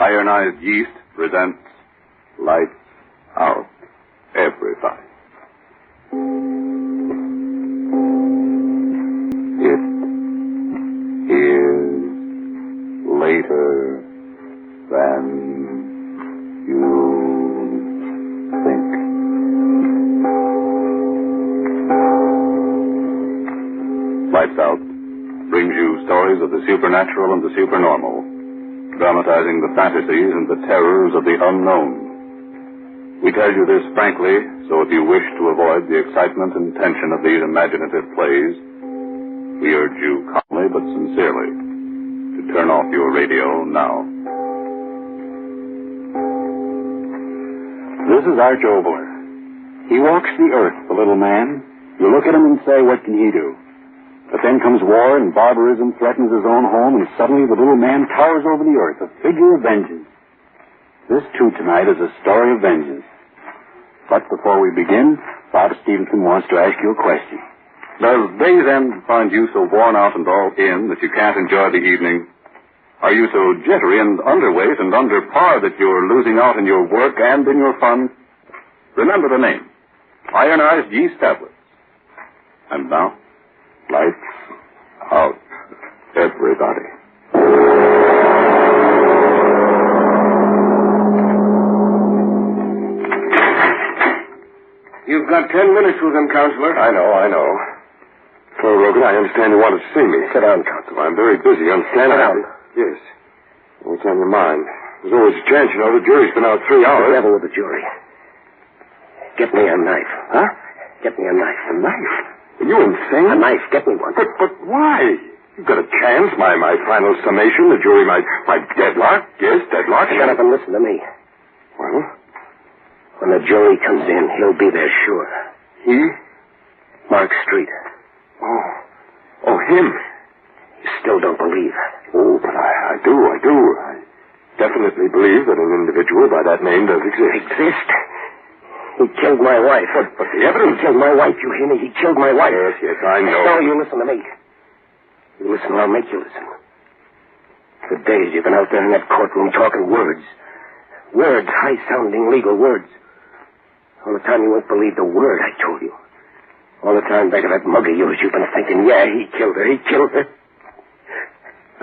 Ironized Yeast presents Lights Out, Everybody. It is later than you think. Lights Out brings you stories of the supernatural and the supernormal, dramatizing the fantasies and the terrors of the unknown. We tell you this frankly, so if you wish to avoid the excitement and tension of these imaginative plays, we urge you calmly but sincerely to turn off your radio now. This is our Joe Boy. He walks the earth, the little man. You look at him and say, what can he do? But then comes war and barbarism threatens his own home, and suddenly the little man towers over the earth, a figure of vengeance. This, too, tonight is a story of vengeance. But before we begin, Bob Stevenson wants to ask you a question. Does day's end find you so worn out and all in that you can't enjoy the evening? Are you so jittery and underweight and under par that you're losing out in your work and in your fun? Remember the name, Ironized Yeast Tablets. And now, lights out, everybody. You've got 10 minutes with them, Counselor. I know. Well, Rogan, I understand you wanted to see me. Sit down, Counselor. I'm very busy, understand? Sit down. Yes. What's on your mind? There's always a chance, you know. The jury's been out 3 hours. The devil with the jury. Get me a knife. Huh? Get me a knife. A knife? Are you insane? A knife. Get me one. But why? You've got a chance. My final summation. The jury might deadlock. Yes, deadlock. Shut up and listen to me. Well? When the jury comes in, he'll be there sure. He? Mark Street. Oh, him. You still don't believe. Oh, but I do. I definitely believe that an individual by that name does exist. Exist? He killed my wife. But the evidence... He killed my wife, you hear me? He killed my wife. Yes, I know. No, you listen to me. You listen or I'll make you listen. For days you've been out there in that courtroom talking words. Words, high-sounding legal words. All the time you won't believe the word I told you. All the time back of that mug of yours you've been thinking, yeah, he killed her.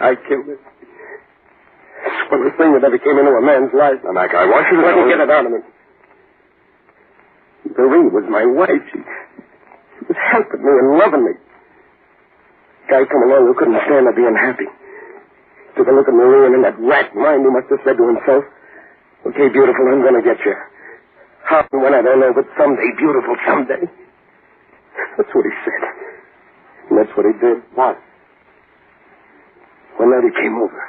I killed her. It's one of the things that ever came into a man's life. Now, Mac, I want you to Let know... me get it out of me. Marie was my wife. She was helping me and loving me. Guy come along who couldn't stand her being happy. Took a look at Marie, and in that rat mind he must have said to himself, okay, beautiful, I'm going to get you. How and when, I don't know, but someday, beautiful, someday. That's what he said. And that's what he did. What? One night he came over.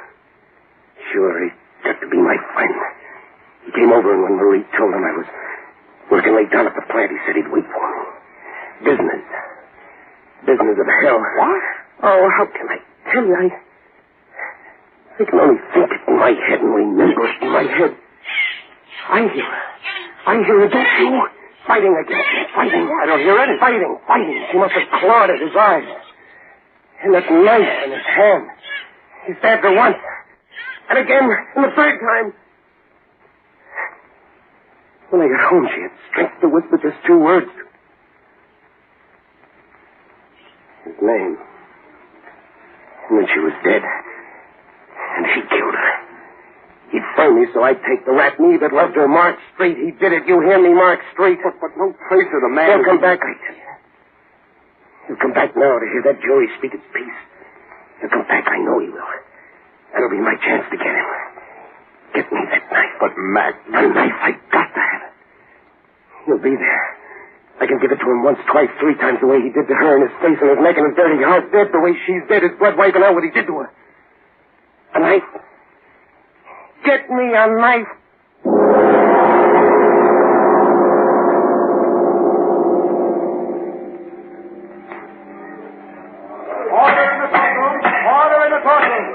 Sure, he got to be my friend. He came over, and when Marie told him I was working late down at the plant, he said he'd wait for me. Business. Business of hell. What? Oh, how can I tell you? I can only think it in my head and remember it in my head. I hear her, don't you? Fighting again. Fighting. I don't hear anything. Fighting. She must have clawed at his eyes. And that knife in his hand. He stabbed her once. And again, and the third time. When I got home, she had strength to whisper just 2 words. His name. And then she was dead. And he killed her. He'd phone me so I'd take the rat me that loved her, Mark Street. He did it. You hear me, Mark Street? But no trace of the man... He'll come back, I tell you. He'll come back now to hear that jury speak its piece. He'll come back, I know he will. That'll be my chance to get him. Get me that knife. But, Mac... The knife, I got to have it. He'll be there. I can give it to him once, twice, 3 times the way he did to her, in his face and his neck and his dirty heart, dead the way she's dead, his blood wiping out what he did to her. A knife. Get me a knife. Order in the courtroom. Order in the courtroom.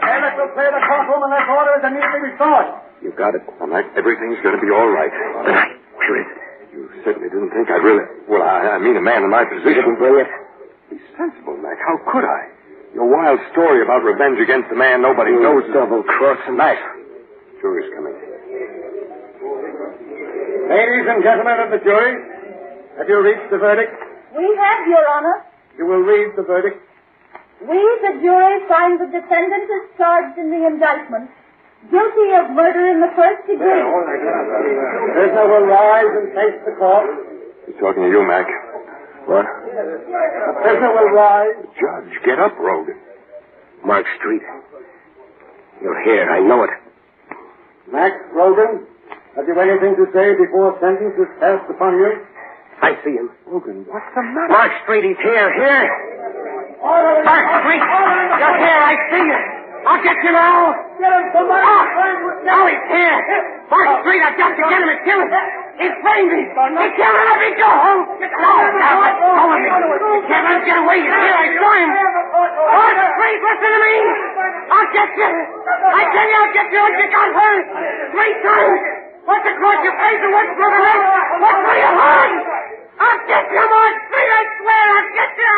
Bailiff will clear the courtroom unless order is immediately restored. You got it. Now, Mac, everything's going to be all right. The knife. Where is it? You certainly didn't think I'd really... Well, I mean a man in my You position. didn't bring it? Be sensible, Mac. How could I? Your wild story about revenge against a man nobody knows... Double-crossing. Mac, jurors coming. Ladies and gentlemen of the jury, have you reached the verdict? We have, Your Honor. You will read the verdict. We, the jury, find the defendant is charged in the indictment guilty of murder in the first degree. Prisoner will rise and face the court. He's talking to you, Mac. What? The prisoner will rise. Judge, get up, Rogan. Mark Street. You're here. I know it. Max Rogan, have you anything to say before sentence is passed upon you? I see him. Rogan, what's the matter? Mark Street, he's here. Here. Mark Street. You're here. I see you. I'll get you now. Get him, somebody. Now he's here. Mark Street, I've got to get him and kill him. He's framed me. He killed him. Let me go home. No, let go of me. You can't let him get away. He's here. I saw him. Mark Street, listen to me. I'll get you. I tell you, I'll get you. You got hurt 3 times. Once across your face and once through the neck. Once through your heart. I'll get you, Mark Street. I swear I'll get you.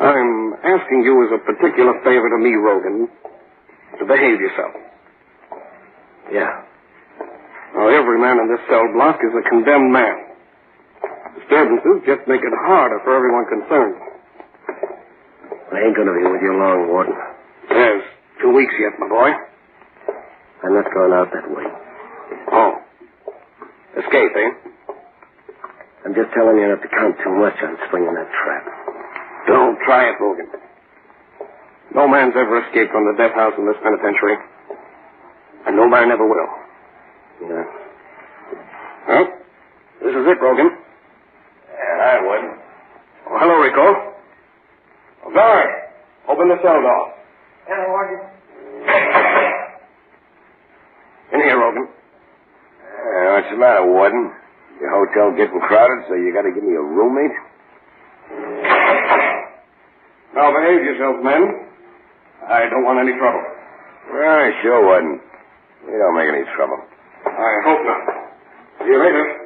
I'm asking you as a particular favor to me, Rogan, to behave yourself. Yeah. Now, every man in this cell block is a condemned man. Disturbances just make it harder for everyone concerned. I ain't going to be with you long, Warden. There's 2 weeks yet, my boy. I'm not going out that way. Oh. Escape, eh? I'm just telling you not to count too much on swinging that trap. Don't try it, Rogan. No man's ever escaped from the death house in this penitentiary. And no man ever will. Yeah. Well, this is it, Rogan. Yeah, I would. Oh, hello, Rico. Oh, guard, open the cell door. Hello, Warden. In here, Rogan. What's the matter, Warden? Your hotel getting crowded, so you got to give me a roommate? Now behave yourselves, men. I don't want any trouble. Well, sure, Warden. We don't make any trouble. I hope not. See you later.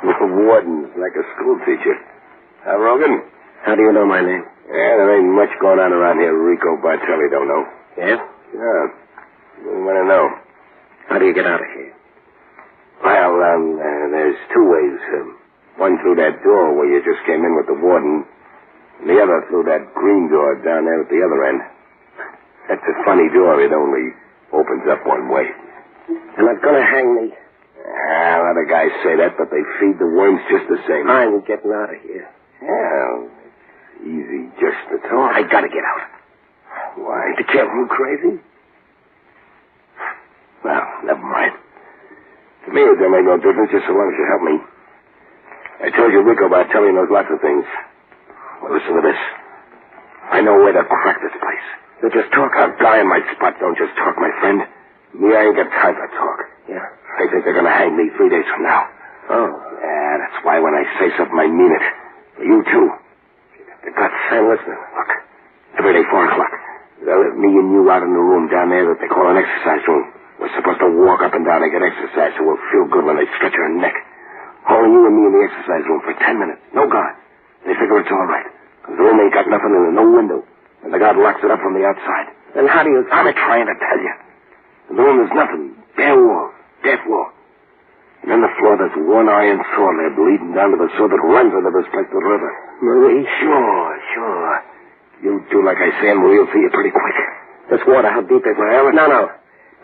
Warden's like a school teacher. Huh, Rogan? How do you know my name? Yeah, there ain't much going on around here Rico Bartelli don't know. Yeah? Yeah. What do you want to know? How do you get out of here? Well, there's 2 ways. One through that door where you just came in with the warden, and the other through that green door down there at the other end. That's a funny door. It only opens up one way. They're not going to hang me. A lot of guys say that, but they feed the worms just the same. I'm getting out of here. Yeah, it's easy just to talk. I got to get out. Why? To kill you crazy? Well, never mind. To me, it don't make no difference just so long as you help me. I told you Rico Bartelli knows lots of things. Well, listen to this. I know where to crack this place. You just talk. I'll die in my spot. Don't just talk, my friend. Me, I ain't got time for talk. Yeah. They think they're going to hang me 3 days from now. Oh. Yeah, that's why when I say something, I mean it. For you, too. The guts. I'm listening. Look, every day, 4 o'clock, they'll let me and you out in the room down there that they call an exercise room. We're supposed to walk up and down and get exercise so we'll feel good when they stretch our neck. Only you and me in the exercise room for 10 minutes. No guard. They figure it's all right. Because the room ain't got nothing in it, no window. And the guard locks it up from the outside. Then how do you... I'm trying to tell you. In the room there's nothing. Bare wall. Death wall. And on the floor there's one iron saw lid leading down to the saw that runs into this place to the river. Marie? Sure. You do like I say and Marie'll see you pretty quick. This water, how deep is it? Well, No.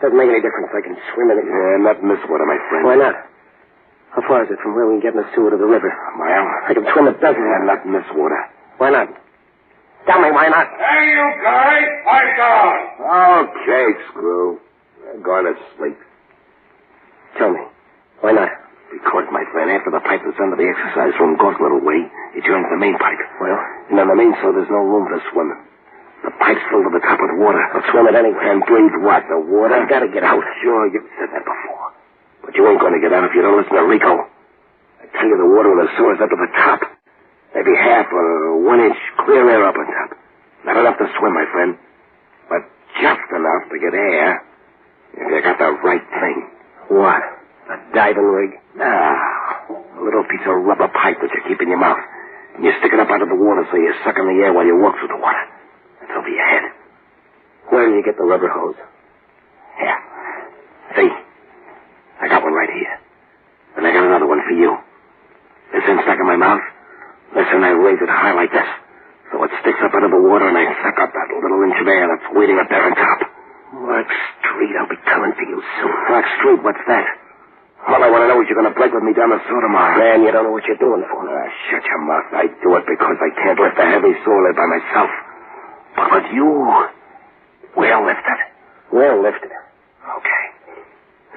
Doesn't make any difference. I can swim in it. Yeah, not in this water, my friend. Why not? How far is it from where we can get in the sewer to the river? Well, I can swim it, doesn't it? Yeah, not in this water. Why not? Tell me why not. Hey, you guys, pipe down. Okay, screw. They're going to sleep. Tell me. Why not? Because, my friend, after the pipe that's under the exercise room goes a little way, it joins the main pipe. Well? And on the main saw, there's no room for swimming. The pipe's filled to the top with water. I'll swim it anyway. And breathe what? The water? I've got to get out. Sure, you've said that before. But you ain't going to get out if you don't listen to Rico. I tell you, the water in the sewer's up to the top. Maybe half or 1 inch clear air up on top. Not enough to swim, my friend. But just enough to get air if you got the right thing. What? A diving rig? A little piece of rubber pipe that you keep in your mouth. And you stick it up out of the water so you suck in the air while you walk through the water. It's over your head. Where do you get the rubber hose? Here. See? I got one right here. And I got another one for you. This end stuck in my mouth. Listen, I raise it high like this. So it sticks up out of the water and I suck up that little inch of air that's waiting up there on top. Mark Street, I'll be coming for you soon. Clark Street, what's that? All I want to know is you're going to break with me down the sewer tomorrow. Man, you don't know what you're doing for. Shut your mouth. I do it because I can't lift a heavy sewer lid by myself. But with you, we'll lift it. We'll lift it. Okay.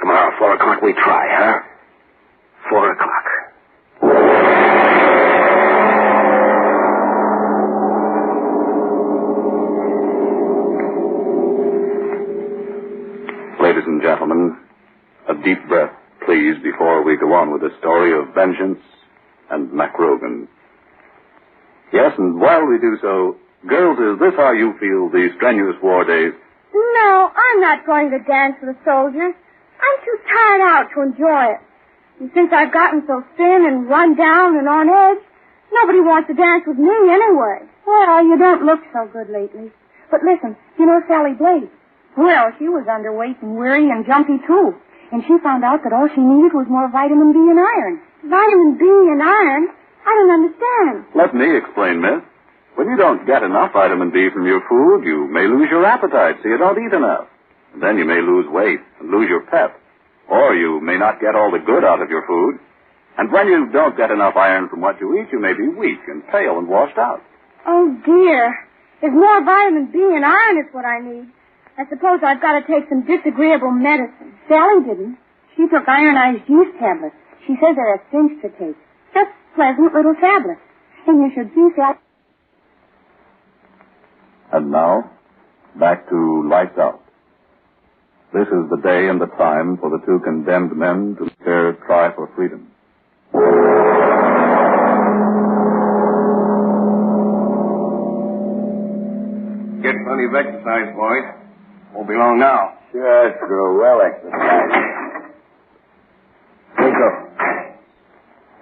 Tomorrow, 4 o'clock, we try, huh? 4 o'clock. Ladies and gentlemen, a deep breath, please, before we go on with the story of Vengeance and MacRogan. Yes, and while we do so, girls, is this how you feel these strenuous war days? No, I'm not going to dance with the soldiers. I'm too tired out to enjoy it. And since I've gotten so thin and run down and on edge, nobody wants to dance with me anyway. Well, you don't look so good lately. But listen, you know Sally Blake? Well, she was underweight and weary and jumpy, too. And she found out that all she needed was more vitamin B and iron. Vitamin B and iron? I don't understand. Let me explain, miss. When you don't get enough vitamin B from your food, you may lose your appetite, so you don't eat enough. And then you may lose weight and lose your pep. Or you may not get all the good out of your food. And when you don't get enough iron from what you eat, you may be weak and pale and washed out. Oh, dear. There's more vitamin B and iron is what I need. I suppose I've got to take some disagreeable medicine. Sally didn't. She took ironized yeast tablets. She says they're a cinch to take. Just pleasant little tablets. And you should see Sally. And now, back to Lights Out. This is the day and the time for the two condemned men to their try for freedom. Get plenty of exercise, boys. Won't be long now. Sure, true. Well exercised.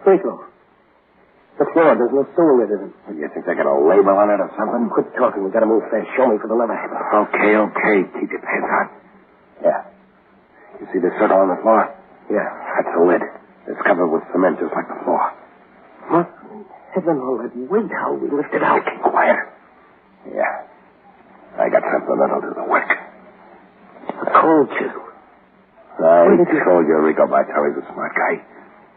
Twinkle. The floor, there's no sewer lid in it. You think they got a label on it or something? Quit talking. We gotta move fast. Show me for the lever. Okay. Keep your pants on. Yeah. You see this circle on the floor? Yeah. That's the lid. It's covered with cement just like the floor. What? Heaven, all that weight. How we lift it out. Keep quiet. Yeah. I got something that'll do the work. A cold chisel. I told you Rico Bartelli's a smart guy.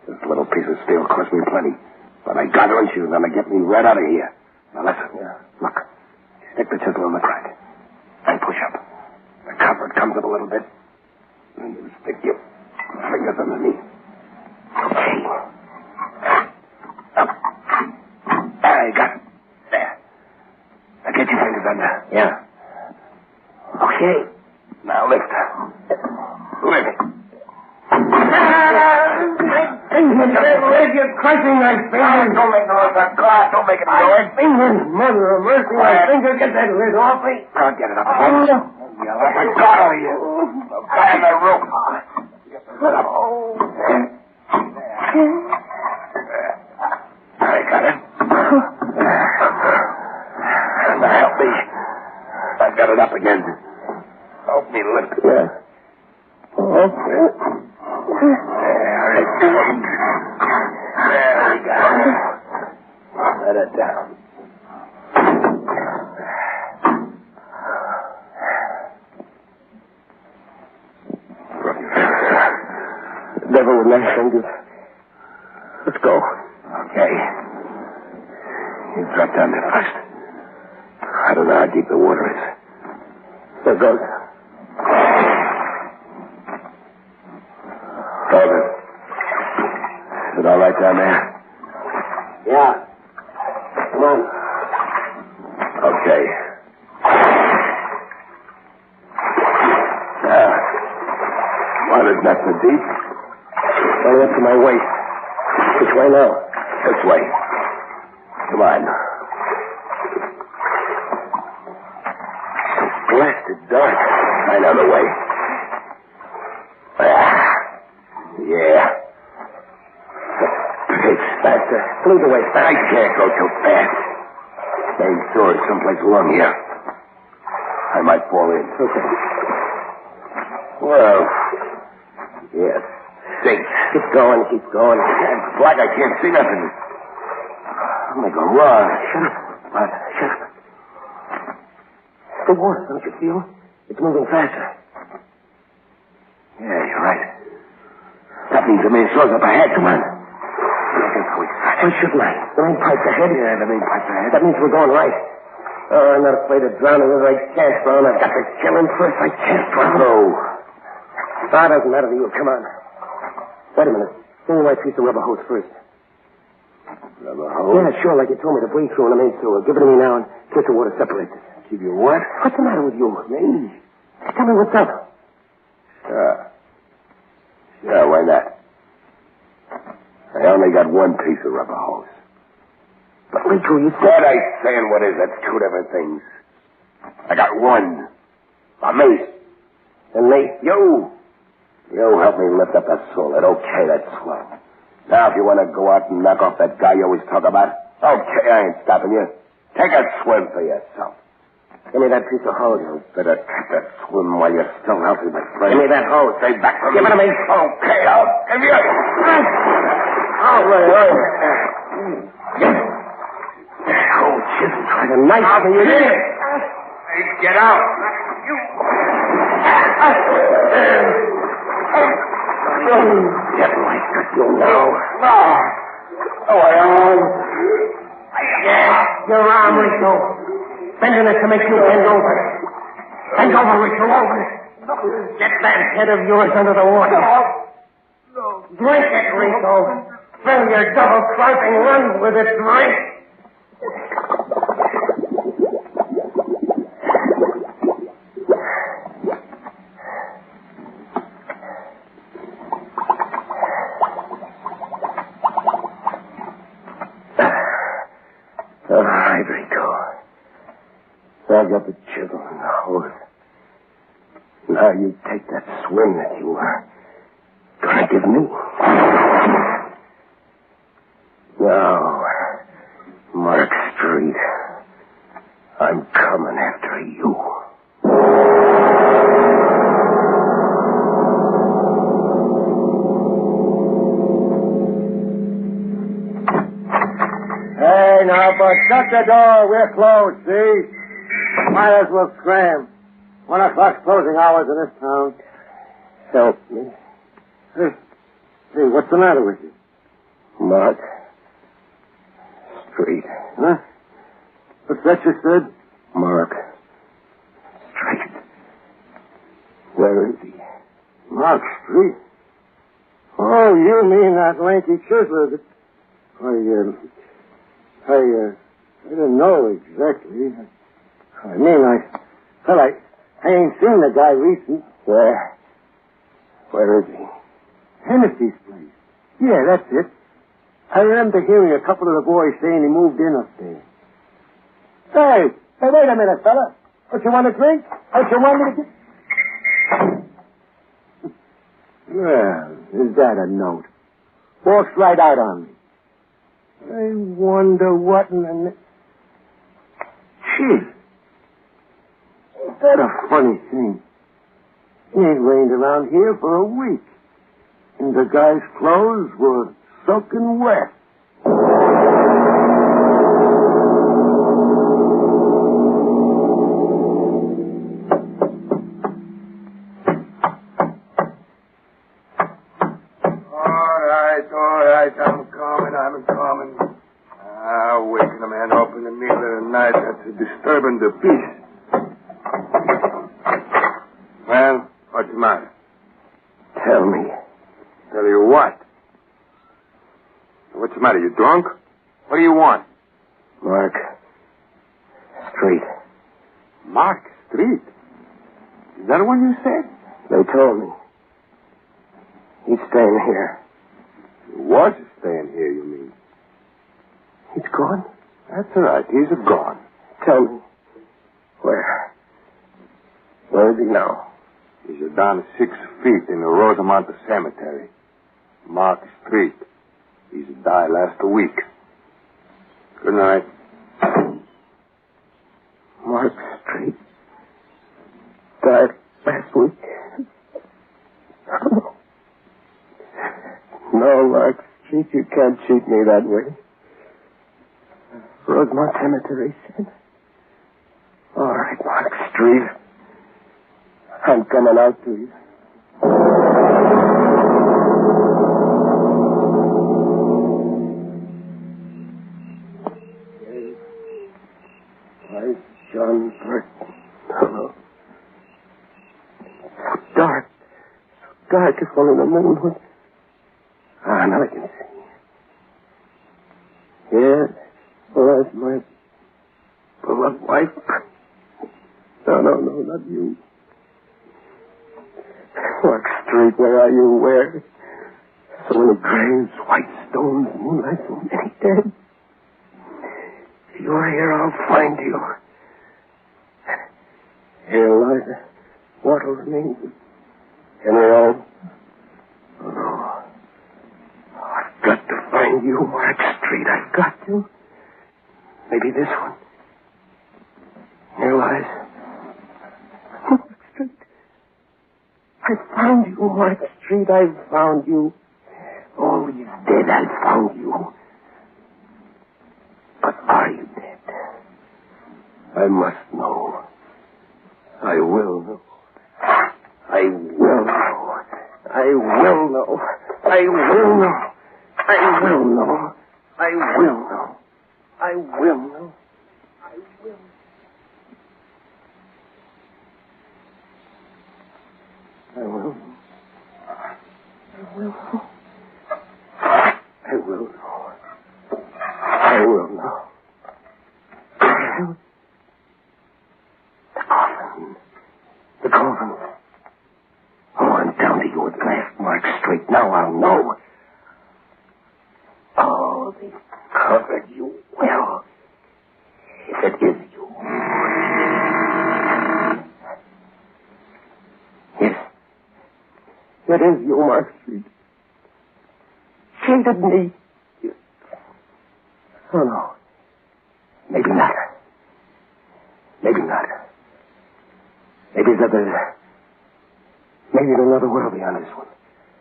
This little piece of steel cost me plenty. But I got her and she was going to get me right out of here. Now listen. Yeah. Look. Stick the chisel in the crack. And push up. The cover comes up a little bit. And you stick your fingers underneath. Okay. Up. I got it. There. Now get your fingers under. Yeah. Okay. Now lift. Lift it. You're crushing my fingers. Don't make no noise. God, don't make it noise. Fingers, mother of mercy. My fingers, get that lid off me. I'll get it up. You'll have a God over you. Back in the room. Get the lid up. I got it. Now help me. I've got it up again. Help me lift it. Yeah. There it goes. There we go. Let it down. The devil with my fingers. Let's go. Okay. You drop down there first. I don't know how deep the water is. There goes. David. Is it all right down there? Yeah. Come on. Okay. Now, water's not so deep. Only up to my waist. Which way now? This way. Come on. It's blasted dark. I know the way. Yeah. Lead the way fast. I can't go too fast. Main door is someplace along here. I might fall in. Okay. Well, yes. Stinks. Keep going. It's black. I can't see nothing. I'm gonna go wrong. Shut up. What? Shut up. The water, don't you feel? It's moving faster. Yeah, you're right. That means the main door's up ahead. Come on. Don't go excited. Why shouldn't I? The main pipe's ahead. Yeah, the main pipe's ahead. That means we're going right. Oh, I'm not afraid of drowning if I can't drown. I've got to kill him first. I can't drown. No. That doesn't matter to you. Come on. Wait a minute. Give me my piece of rubber hose first. Rubber hose? Yeah, sure, like you told me to breathe through in the main sewer. Give it to me now and kiss the water separates it. Give you what? What's the matter with you? Me? Tell me what's up. Sure, why not? I only got one piece of rubber hose. But, Rico, you What I say and what is, that's two different things. I got one. Me. And me? You help me lift up that solid. Okay, that's swell. Now, if you want to go out and knock off that guy you always talk about, okay, I ain't stopping you. Take a swim for yourself. Give me that piece of hose. You better take that swim while you're still healthy, my friend. Give me that hose. Stay back from Give me. it to me. Okay, I'll give you. Oh, right. Oh, just try to knife me. You did it. Hey, get out. Get right at you now. Oh, I am. Your arm, Rico. Bending it to make you bend over. Bend over, Rico, over. Get that head of yours under the water. Drink it, Rico. Fill your double-crossing run with it, drink. All right, Rico. I got the chisel and the hose. Now you take that swim that you were gonna give me. Now, Mark Street, I'm coming after you. Hey, now, but shut the door. We're closed, see? Might as well scram. 1 o'clock's closing hours in this town. Help me. Hey, what's the matter with you? Mark Street. Huh? What's that you said? Mark Street. Where is he? Mark Street? Oh, you mean that lanky chiseler that... I didn't know exactly. I mean, I ain't seen the guy recent. Where is he? Hennessy's place. Yeah, that's it. I remember hearing a couple of the boys saying he moved in up there. Hey, wait a minute, fella. Don't you want a drink? Don't you want me to get... Well, is that a note? Walks right out on me. I wonder what in the... Gee. Is that a funny thing? It ain't rained around here for a week. And the guy's clothes were soaking wet. All right, I'm coming. Waking a man up in the middle of the night, that's disturbing the peace. Well, what's the matter? Tell me. Tell you what? What's the matter, you drunk? What do you want? Mark Street. Mark Street? Is that what you said? They told me. He's staying here. He was staying here, you mean? He's gone? That's right, he's gone. Tell me. Where? Where is he now? He's down 6 feet in the Rosamond Cemetery. Mark Street. He's died last week. Good night. Mark Street died last week. No, Mark Street, you can't cheat me that way. Rosemont Cemetery said. All right, Mark Street. I'm coming out to you. Hi, John Burton. Hello. So dark. So dark if only the moon would... Ah, now I can see. Yes. Well, that's my beloved wife. No, not you. Mark Street, where are you? Where? So many graves, white stones, moonlight, so many dead. If you're here, I'll find you. Here lies Wattles me. Henry Old. Oh, no. I've got to find you, Mark Street. I've got to. Maybe this one. Here lies Mark Street. I found you, Mark Street. I found you. Oh, he's dead. I found you. But are you dead? I must know. I will know. I will know. I will know. I will know. I will know. I will know. I will know. I will. I will. I will know. I will know. I will know. The coffin. The coffin. Oh, I'm down to you at last, Mark Street. Now I'll know. Oh, they covered you well. If it is you. Yes. It is you, Mark Street. Shaded me. Oh, no. Maybe not. Maybe not. Maybe there's another world beyond this one.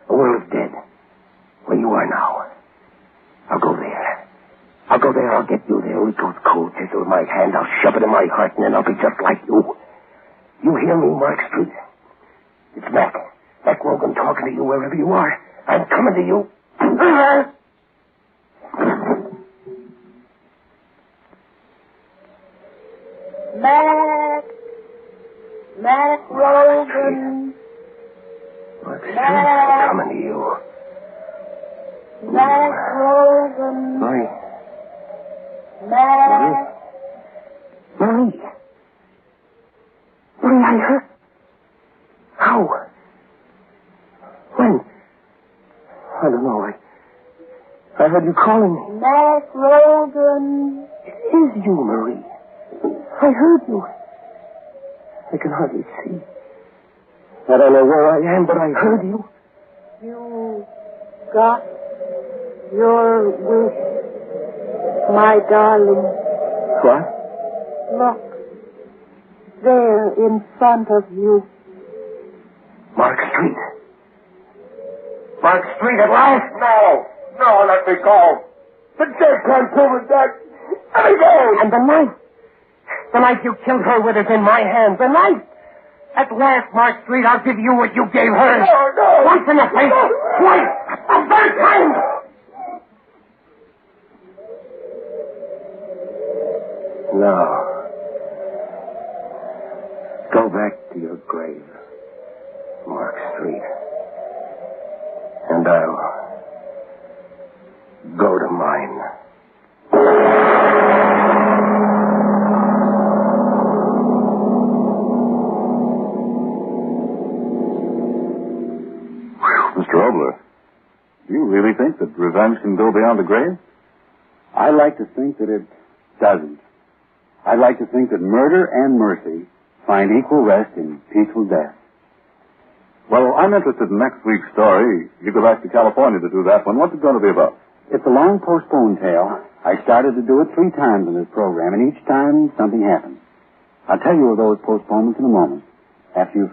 A world of dead. Where you are now. I'll go there. I'll get you there. With those cold chisel in my hand. I'll shove it in my heart, and then I'll be just like you. You hear me, Mark Street? It's Mac. Mac Rogan talking to you wherever you are. I'm coming to you. Mac Rogan. Mark Street, I'm coming to you. Mac Rogan. Marie. Mac. Marie, I heard. How? When? I don't know. I heard you calling me. Mac Rogan. It is you, Marie. I heard you. I can hardly see. I don't know where I am, but I heard you. You got your wish, my darling. What? Look, there in front of you. Mark Street. Mark Street at last? No, let me go. The dead can't prove it, Dad. Let me go. And the knife. The knife you killed her with is in my hands. The knife. At last, Mark Street, I'll give you what you gave her. No. Once in the face. Twice. A third time. No. Go back to your grave, Mark Street. And I'll go to mine. Mr. Obler, do you really think that revenge can go beyond the grave? I like to think that it doesn't. I like to think that murder and mercy find equal rest in peaceful death. Well, I'm interested in next week's story. You go back to California to do that one. What's it going to be about? It's a long postponed tale. I started to do it 3 times in this program, and each time something happened. I'll tell you of those postponements in a moment, after you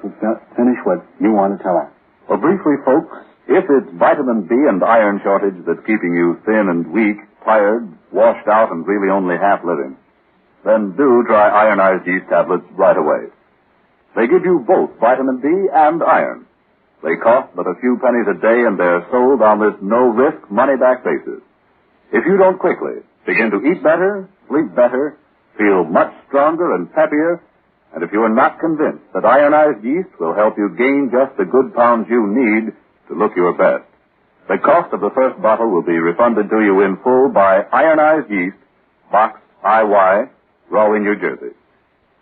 finish what you want to tell us. Well, briefly, folks, if it's vitamin B and iron shortage that's keeping you thin and weak, tired, washed out, and really only half living, then do try ironized yeast tablets right away. They give you both vitamin B and iron. They cost but a few pennies a day, and they're sold on this no-risk, money-back basis. If you don't quickly begin to eat better, sleep better, feel much stronger and happier, and if you are not convinced that ironized yeast will help you gain just the good pounds you need to look your best, the cost of the first bottle will be refunded to you in full by Ironized Yeast, Box IY, Rahway, New Jersey.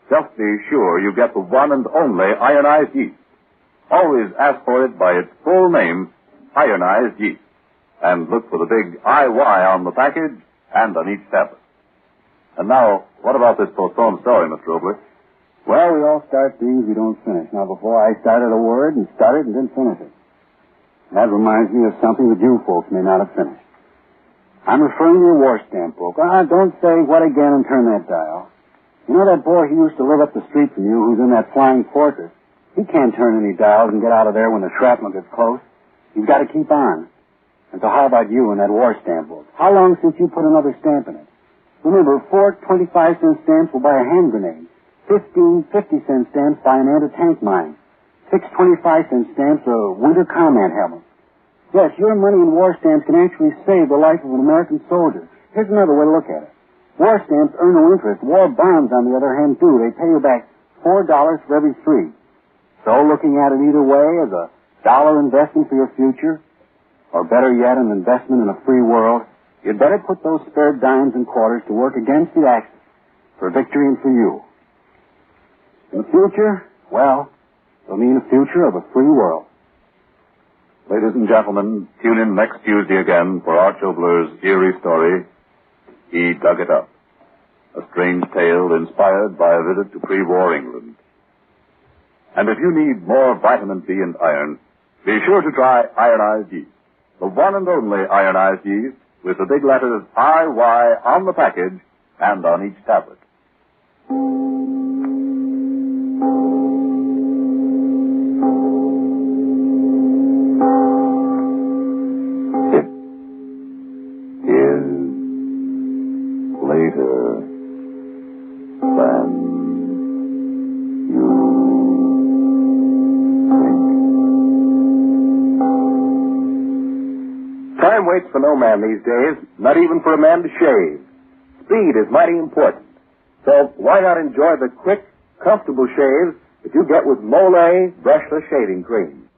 Just be sure you get the one and only Ironized Yeast. Always ask for it by its full name, Ironized Yeast, and look for the big IY on the package and on each tablet. And now, what about this postponed story, Mr. Obley? Well, we all start things we don't finish. Now, before I started a word and started and didn't finish it. That reminds me of something that you folks may not have finished. I'm referring to your war stamp book. Don't say what again and turn that dial. You know that boy who used to live up the street from you who's in that flying fortress? He can't turn any dials and get out of there when the shrapnel gets close. He's got to keep on. And so how about you and that war stamp book? How long since you put another stamp in it? Remember, 4 25-cent stamps will buy a hand grenade. 15 50-cent stamps buy an anti-tank mine. 6 25-cent stamps a winter combat helmet. Yes, your money in war stamps can actually save the life of an American soldier. Here's another way to look at it. War stamps earn no interest. War bonds, on the other hand, do. They pay you back $4 for every 3. So looking at it either way as a dollar investment for your future, or better yet, an investment in a free world, you'd better put those spare dimes and quarters to work against the Axis for victory and for you. In the future, well, it'll mean a future of a free world. Ladies and gentlemen, tune in next Tuesday again for Arch Obler's eerie story, He Dug It Up, a strange tale inspired by a visit to pre-war England. And if you need more vitamin B and iron, be sure to try Ironized Yeast, the one and only Ironized Yeast with the big letters IY on the package and on each tablet. Later than you think. Time waits for no man these days, not even for a man to shave. Speed is mighty important. So why not enjoy the quick, comfortable shaves that you get with Mole brushless shaving cream?